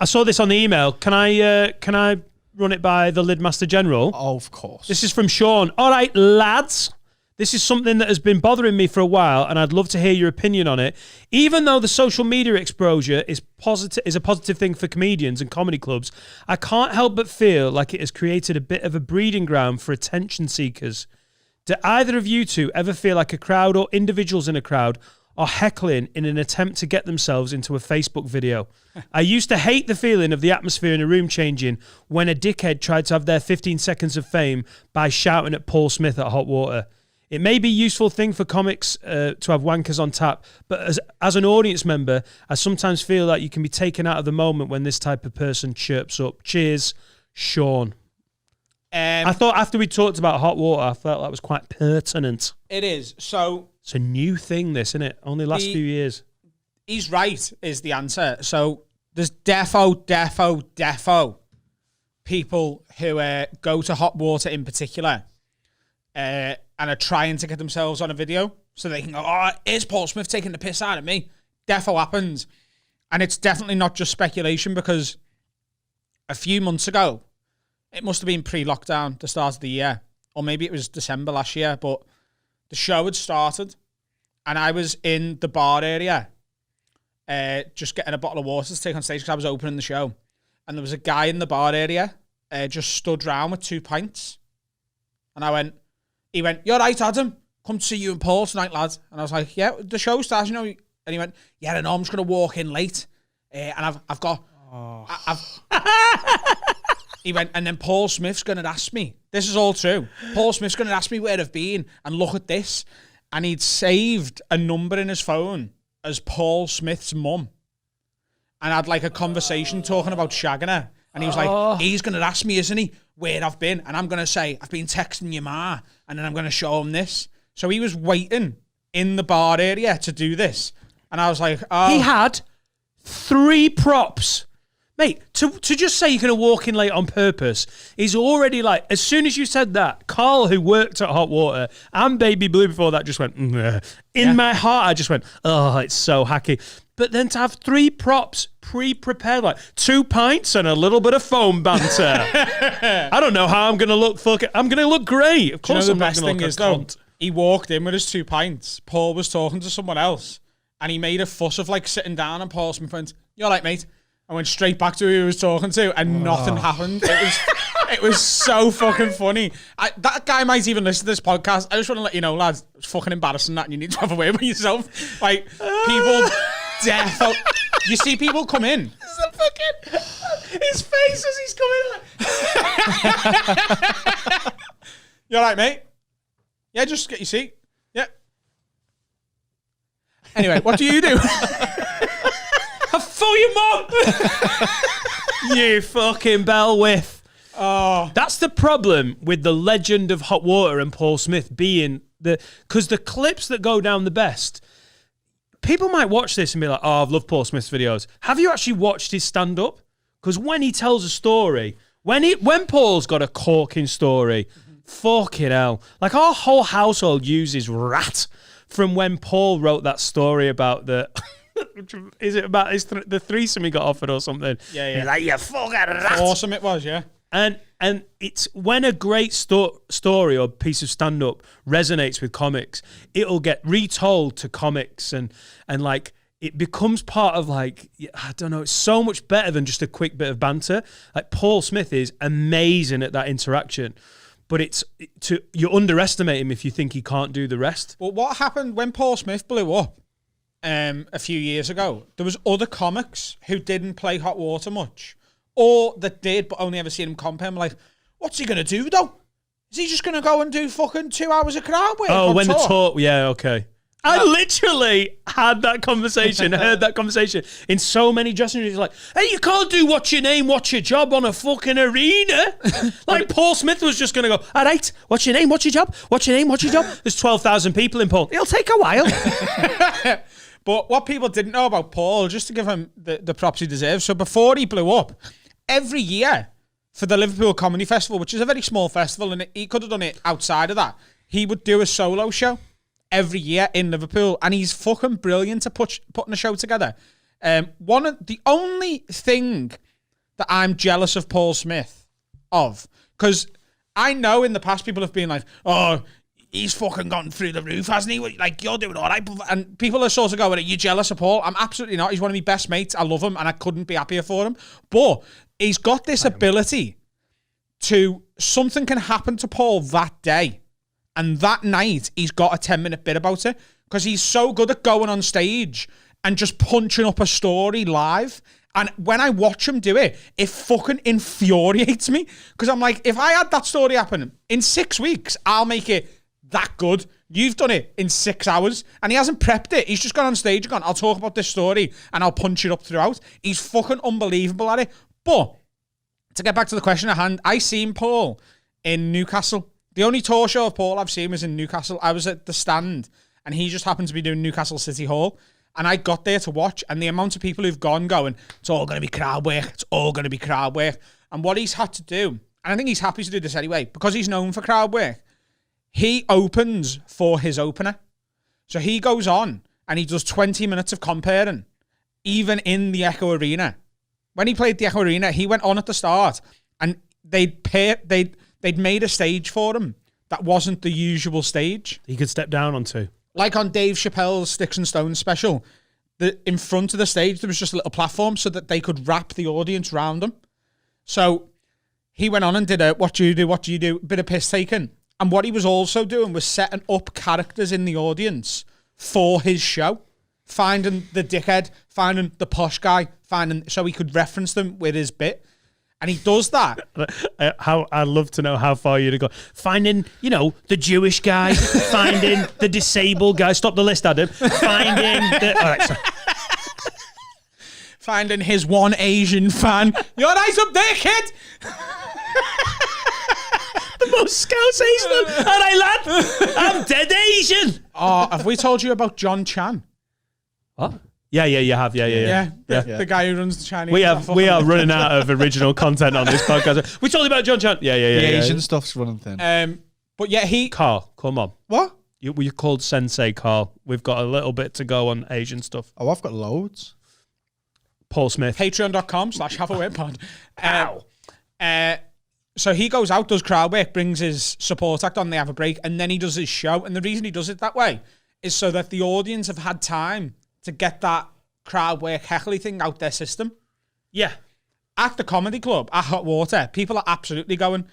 I saw this on the email. Can I run it by the Lidmaster General? Oh, of course. This is from Sean. All right, lads. This is something that has been bothering me for a while, and I'd love to hear your opinion on it. Even though the social media exposure is a positive thing for comedians and comedy clubs, I can't help but feel like it has created a bit of a breeding ground for attention seekers. Do either of you two ever feel like a crowd or individuals in a crowd are heckling in an attempt to get themselves into a Facebook video? I used to hate the feeling of the atmosphere in a room changing when a dickhead tried to have their 15 seconds of fame by shouting at Paul Smith at Hot Water. It may be a useful thing for comics to have wankers on tap, but as an audience member, I sometimes feel like you can be taken out of the moment when this type of person chirps up. Cheers, Sean. I thought after we talked about Hot Water, I felt that was quite pertinent. It is. So it's a new thing, this, isn't it? Only last few years. He's right, is the answer. So there's defo people who go to Hot Water in particular and are trying to get themselves on a video so they can go, oh, is Paul Smith taking the piss out of me? Defo happens. And it's definitely not just speculation, because a few months ago, it must have been pre-lockdown, the start of the year, or maybe it was December last year, but the show had started and I was in the bar area just getting a bottle of water to take on stage because I was opening the show. And there was a guy in the bar area just stood round with 2 pints. And he went, "You're right, Adam. Come to see you and Paul tonight, lad." And I was like, "Yeah, the show starts, you know." And he went, "Yeah, I know, I'm just going to walk in late. And I've got..." He went, "And then Paul Smith's going to ask me." This is all true. "Paul Smith's going to ask me where I've been, and look at this." And he'd saved a number in his phone as Paul Smith's mum. And had like a conversation talking about shagging her. And he was like, "He's going to ask me, isn't he, where I've been?" And I'm going to say, "I've been texting your ma." And then I'm going to show him this. So he was waiting in the bar area to do this. And I was like, oh. He had 3 props. Mate, to just say you're going to walk in late on purpose is already like, as soon as you said that, Carl, who worked at Hot Water, and Baby Blue before that, just went, in my heart, I just went, oh, it's so hacky. But then to have 3 props pre-prepared, like 2 pints and a little bit of foam banter. I don't know how I'm going to look. I'm going to look great. Of course, the best thing is, though, he walked in with his 2 pints. Paul was talking to someone else, and he made a fuss of like sitting down, and Paul Smith went, "You're right, mate." I went straight back to who he was talking to, and nothing happened. It was so fucking funny. That guy might even listen to this podcast. I just want to let you know, lads, it's fucking embarrassing that, and you need to have a word with yourself. Like, people you see people come in. His face as he's coming. Like, "You all right, mate? Yeah, just get your seat. Yeah. Anyway, what do you do?" For your mum. You fucking bell whiff. Oh, that's the problem with the legend of Hot Water and Paul Smith being because the clips that go down the best, people might watch this and be like, "Oh, I've loved Paul Smith's videos." Have you actually watched his stand-up? Because when he tells a story, when Paul's got a corking story, fucking hell. Like, our whole household uses rat from when Paul wrote that story about the... Is it about the threesome he got offered or something? Yeah. He's like, "You fucking rat." Awesome it was, yeah. And it's when a great story or piece of stand-up resonates with comics, it'll get retold to comics and like it becomes part of, like, I don't know, it's so much better than just a quick bit of banter. Like, Paul Smith is amazing at that interaction. But you underestimate him if you think he can't do the rest. Well, what happened when Paul Smith blew up? A few years ago, there was other comics who didn't play Hot Water much, or that did but only ever seen him comp him. Like, what's he gonna do though? Is he just gonna go and do fucking 2 hours of crowd work? Oh, when tour? The tour, yeah, okay. I literally had that conversation, heard that conversation in so many dressing rooms. Like, "Hey, you can't do what's your name, what's your job on a fucking arena." Like, Paul Smith was just going to go, "All right, what's your name, what's your job? What's your name, what's your job?" There's 12,000 people in Paul. It'll take a while. But what people didn't know about Paul, just to give him the props he deserves, so before he blew up, every year for the Liverpool Comedy Festival, which is a very small festival, and he could have done it outside of that, he would do a solo show every year in Liverpool, and he's fucking brilliant at putting a show together. The only thing that I'm jealous of Paul Smith of. Because I know in the past people have been like, oh, he's fucking gone through the roof, hasn't he? Like, you're doing all right. And people are sort of going, are you jealous of Paul? I'm absolutely not. He's one of my best mates. I love him and I couldn't be happier for him. But he's got this ability to, something can happen to Paul that day. And that night, he's got a 10-minute bit about it. Because he's so good at going on stage and just punching up a story live. And when I watch him do it, it fucking infuriates me. Because I'm like, if I had that story happen in 6 weeks, I'll make it that good. You've done it in 6 hours. And he hasn't prepped it. He's just gone on stage and gone, I'll talk about this story and I'll punch it up throughout. He's fucking unbelievable at it. But to get back to the question at hand, I seen Paul in Newcastle. The only tour show of Paul I've seen was in Newcastle. I was at the stand and he just happened to be doing Newcastle City Hall. And I got there to watch, and the amount of people who've gone going, it's all going to be crowd work, it's all going to be crowd work. And what he's had to do, and I think he's happy to do this anyway, because he's known for crowd work, he opens for his opener. So he goes on, and he does 20 minutes of comparing, even in the Echo Arena. When he played the Echo Arena, he went on at the start, and they'd made a stage for him that wasn't the usual stage. He could step down onto. Like on Dave Chappelle's Sticks and Stones special, in front of the stage, there was just a little platform so that they could wrap the audience round them. So he went on and did a what do you do, bit of piss taking. And what he was also doing was setting up characters in the audience for his show. Finding the dickhead, finding the posh guy, so he could reference them with his bit. And he does that. I'd love to know how far you'd go. Finding, the Jewish guy, finding the disabled guy. Stop the list, Adam. Finding the... All right, sorry. Finding his one Asian fan. You're right up there, kid. The most Scouse Asian. All right, lad. I'm dead Asian. Oh, have we told you about John Chan? What? Yeah, you have. Yeah. The guy who runs the Chinese. We are running out of original content on this podcast. We told you about John Chan. Yeah. The Asian stuff's running thin. But yeah, Carl, come on. What? You're called Sensei, Carl. We've got a little bit to go on Asian stuff. Oh, I've got loads. Paul Smith. Patreon.com/HaveAWayPod. So he goes out, does crowd work, brings his support act on, they have a break, and then he does his show. And the reason he does it that way is so that the audience have had time to get that crowd work heckly thing out their system. Yeah. At the comedy club, at Hot Water, people are absolutely going...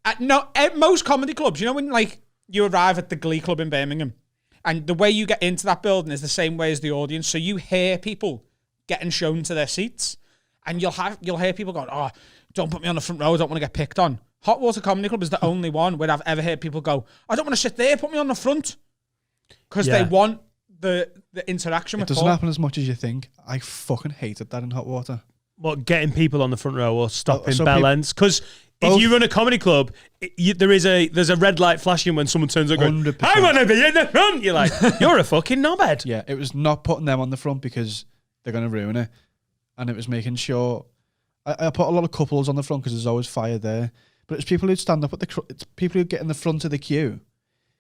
At most comedy clubs, when like you arrive at the Glee Club in Birmingham, and the way you get into that building is the same way as the audience. So you hear people getting shown to their seats, and you'll hear people going, oh, don't put me on the front row, I don't want to get picked on. Hot Water Comedy Club is the only one where I've ever heard people go, I don't want to sit there, put me on the front. Because they want the interaction with Paul. It doesn't happen as much as you think. I fucking hated that in Hot Water. What, getting people on the front row or stopping bell ends? Because if you run a comedy club, there's a red light flashing when someone turns up going, 100%. I want to be in the front. You're like, you're a fucking knobhead. Yeah, it was not putting them on the front because they're going to ruin it. And it was making sure... I put a lot of couples on the front because there's always fire there. But it's people who'd stand up at it's people who'd get in the front of the queue.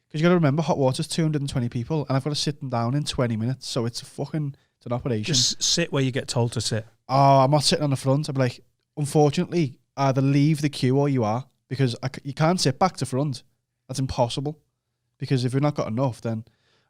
Because you got to remember, Hot Water's 220 people, and I've got to sit them down in 20 minutes. So it's an operation. Just sit where you get told to sit. Oh, I'm not sitting on the front. I'd be like, unfortunately, either leave the queue or you are, because you can't sit back to front. That's impossible. Because if you've not got enough, then,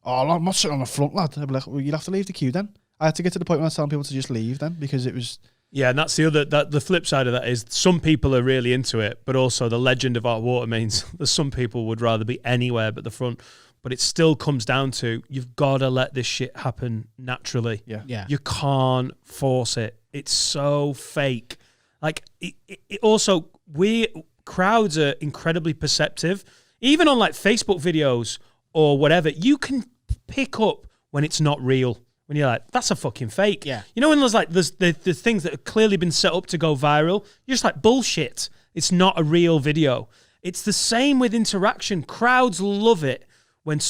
I'm not sitting on the front, lad. I'd be like, well, you'll have to leave the queue then. I had to get to the point where I was telling people to just leave then, because it was... Yeah, and that's the flip side of that is some people are really into it, but also the legend of Hot Water means that some people would rather be anywhere but the front. But it still comes down to, you've got to let this shit happen naturally. Yeah. You can't force it. It's so fake. Like, it also, crowds are incredibly perceptive. Even on like Facebook videos or whatever, you can pick up when it's not real. When you're like, that's a fucking fake. Yeah. When there's the things that have clearly been set up to go viral, you're just like, bullshit. It's not a real video. It's the same with interaction. Crowds love it. When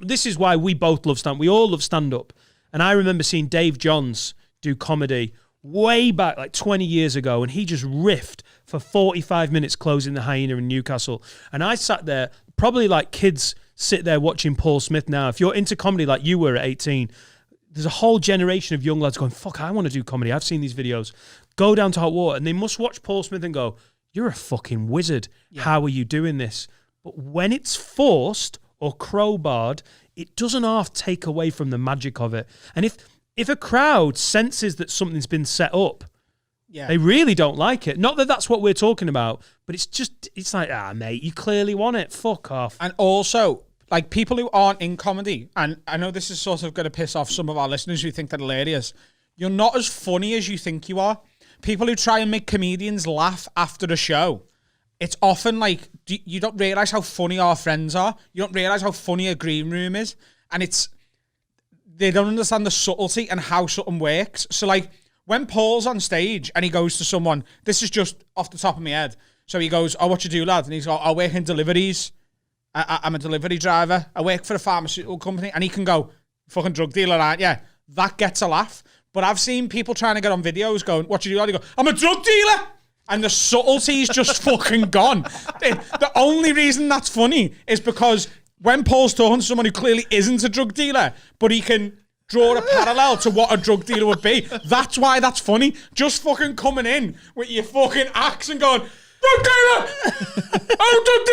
this is why we both love stand-up. We all love stand-up. And I remember seeing Dave Johns do comedy way back, like 20 years ago, and he just riffed for 45 minutes closing the Hyena in Newcastle. And I sat there, probably like kids sit there watching Paul Smith now. If you're into comedy like you were at 18, there's a whole generation of young lads going, fuck, I want to do comedy. I've seen these videos. go down to hot water and they must watch Paul Smith and go, you're a fucking wizard. Yeah. How are you doing this? But when it's forced or crowbarred, it doesn't half take away from the magic of it. And if a crowd senses that something's been set up, they really don't like it. Not that that's what we're talking about, but it's like, mate, you clearly want it. Fuck off. And also, like, people who aren't in comedy, and I know this is sort of going to piss off some of our listeners who think they're hilarious, you're not as funny as you think you are. People who try and make comedians laugh after a show, it's often like, you don't realise how funny our friends are. You don't realise how funny a green room is. And they don't understand the subtlety and how something works. So, like, when Paul's on stage and he goes to someone, this is just off the top of my head. So he goes, what you do, lad? And he's like, I work in deliveries. I'm a delivery driver. I work for a pharmaceutical company. And he can go, fucking drug dealer, aren't you? That gets a laugh. But I've seen people trying to get on videos going, what you do, lad? He go, I'm a drug dealer. And the subtlety's just fucking gone. The only reason that's funny is because when Paul's talking to someone who clearly isn't a drug dealer, but he can draw a parallel to what a drug dealer would be. That's why that's funny. Just fucking coming in with your fucking axe and going, drug dealer! I'm a drug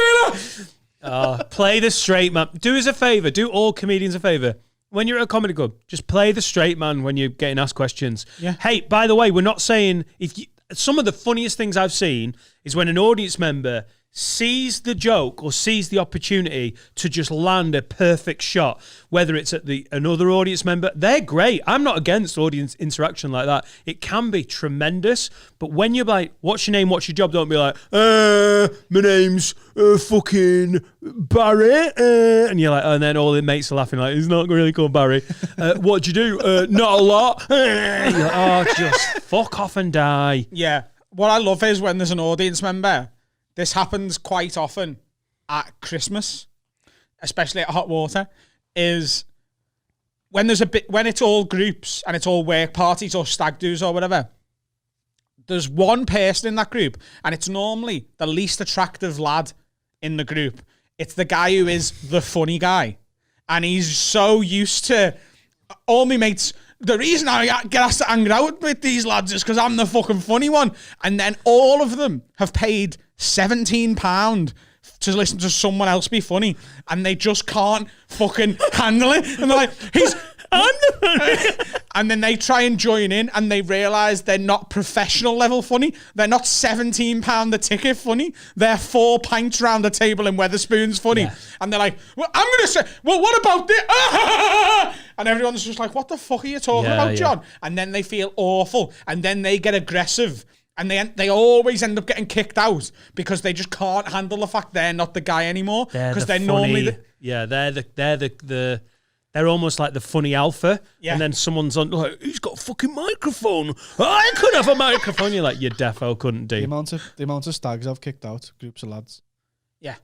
dealer! Play the straight man. Do us a favour. Do all comedians a favour. When you're at a comedy club, just play the straight man when you're getting asked questions. Yeah. Hey, by the way, we're not saying... Some of the funniest things I've seen is when an audience member sees the joke or sees the opportunity to just land a perfect shot, whether it's at another audience member. They're great. I'm not against audience interaction like that. It can be tremendous, but when you're like, what's your name, what's your job, don't be like, my name's fucking Barry, and you're like, and then all the mates are laughing like, he's not really called Barry. What'd you do? Not a lot. You're like, just fuck off and die. Yeah. What I love is when there's an audience member. This happens quite often at Christmas, especially at Hot Water, is when it's all groups and it's all work parties or stag do's or whatever, there's one person in that group and it's normally the least attractive lad in the group. It's the guy who is the funny guy. And he's so used to all my mates... The reason I get asked to hang out with these lads is because I'm the fucking funny one. And then all of them have paid £17 to listen to someone else be funny. And they just can't fucking handle it. And they're like, I'm the funny. And then they try and join in and they realise they're not professional level funny. They're not £17 the ticket funny. They're 4 pints round the table in Weatherspoons funny. Yeah. And they're like, well, I'm going to say, well, what about this? And everyone's just like, what the fuck are you talking about, John? And then they feel awful. And then they get aggressive. And they always end up getting kicked out because they just can't handle the fact they're not the guy anymore. Because they're normally... They're almost like the funny alpha. Yeah. And then someone's on, like, he's got a fucking microphone. I could have a microphone. You're like, you defo couldn't do. The amount of stags I've kicked out, groups of lads. Yeah.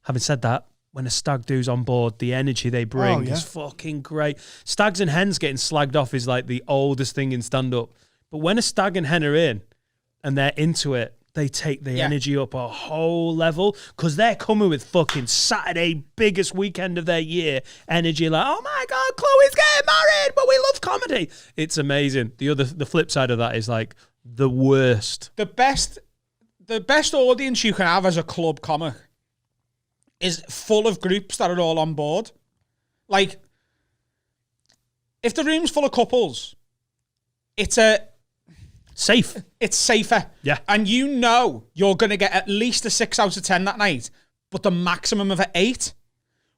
Having said that, when a stag do's on board, the energy they bring is fucking great. Stags and hens getting slagged off is like the oldest thing in stand-up. But when a stag and hen are in and they're into it, they take the energy up a whole level because they're coming with fucking Saturday, biggest weekend of their year energy. Like, oh my God, Chloe's getting married, but we love comedy. It's amazing. The flip side of that is like the worst. The best audience you can have as a club comic is full of groups that are all on board. Like, if the room's full of couples, it's safe. It's safer. Yeah. And you know you're going to get at least a 6 out of 10 that night, but the maximum of an 8.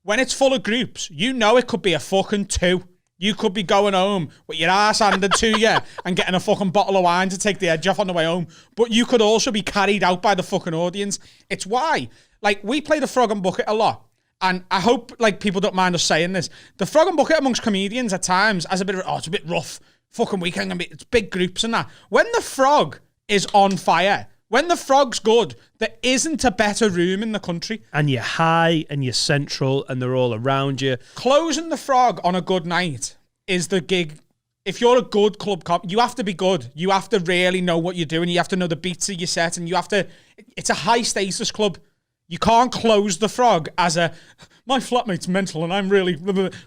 When it's full of groups, you know it could be a fucking 2. You could be going home with your ass handed to you and getting a fucking bottle of wine to take the edge off on the way home. But you could also be carried out by the fucking audience. It's why, like, we play the Frog and Bucket a lot. And I hope, like, people don't mind us saying this. The Frog and Bucket amongst comedians at times as a bit of, it's a bit rough. Fucking weekend, it's big groups and that. When the Frog is on fire, when the Frog's good, there isn't a better room in the country. And you're high and you're central and they're all around you. Closing the Frog on a good night is the gig. If you're a good club cop, you have to be good. You have to really know what you're doing. You have to know the beats of your set and you have to... It's a high status club. You can't close the Frog as a... My flatmate's mental and I'm really...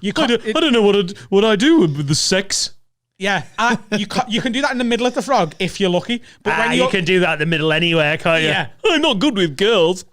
You I don't know what I do with the sex. Yeah, you can do that in the middle of the frog if you're lucky. But when you can do that in the middle anywhere, can't you? Yeah. I'm not good with girls.